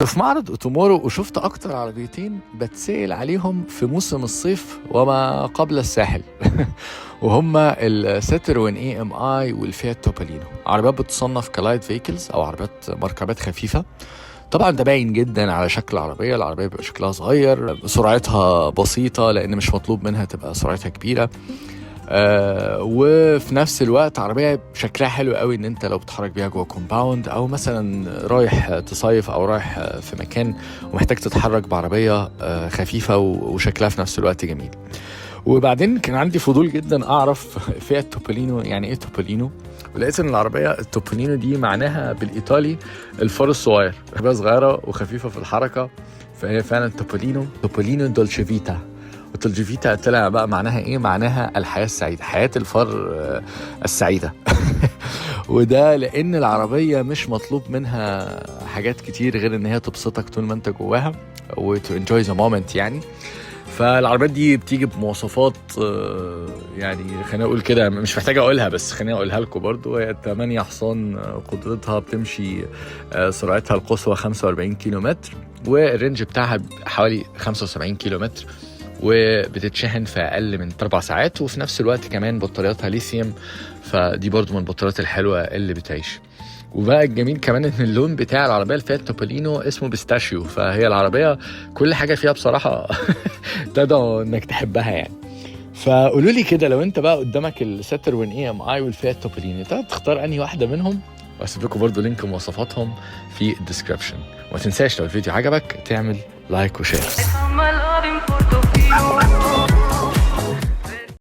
في معرض اوتومورو وشفت اكتر عربيتين بتسأل عليهم في موسم الصيف وما قبل الساحل وهما الستروين اي ام اي والفيات توبالينو. عربيات بتصنف كلايت فيكلز او عربيات مركبات خفيفه. طبعا ده باين جدا على شكل العربيه بيبقى شكلها صغير، سرعتها بسيطه لان مش مطلوب منها تبقى سرعتها كبيره. وفي نفس الوقت عربية شكلها حلو قوي ان انت لو بتحرك بيها جوه كومباوند او مثلا رايح تصيف او رايح في مكان ومحتاج تتحرك بعربية خفيفة وشكلها في نفس الوقت جميل. وبعدين كان عندي فضول جدا اعرف فيات توبالينو يعني ايه توبالينو، ولقيت ان العربية التوبالينو دي معناها بالايطالي الفار الصغير، عربية صغيرة وخفيفة في الحركة، فهي فعلا توبالينو دولتشي فيتا. والدولتشي فيتا طلع بقى معناها ايه؟ معناها الحياة السعيدة، حياة الفار السعيدة. وده لان العربية مش مطلوب منها حاجات كتير غير ان هي تبسطك طول ما انت جواها وتو انجوي ذا مومنت يعني. فالعربيات دي بتيجي بمواصفات يعني خلينا اقول كده، مش محتاج اقولها بس خلينا اقولها لكم برضو. هي 8 حصان قدرتها، بتمشي سرعتها القصوى 45 كيلو متر، والرينج بتاعها حوالي 75 كيلو متر، وبتتشحن في اقل من 4 ساعات، وفي نفس الوقت كمان بطارياتها ليثيوم، فدي برضو من البطاريات الحلوه اللي بتعيش. وبقى الجميل كمان ان اللون بتاع العربيه الفيات توبالينو اسمه بيستاشيو، فهي العربيه كل حاجه فيها بصراحه تدعو انك تحبها يعني. فقولوا لي كده، لو انت بقى قدامك الستروين اي ام اي والفيات توبالينو تختار انهي واحده منهم؟ واسيب لكم برضو لينك مواصفاتهم في الديسكربشن. وما تنساش لو الفيديو عجبك تعمل لايك وشير.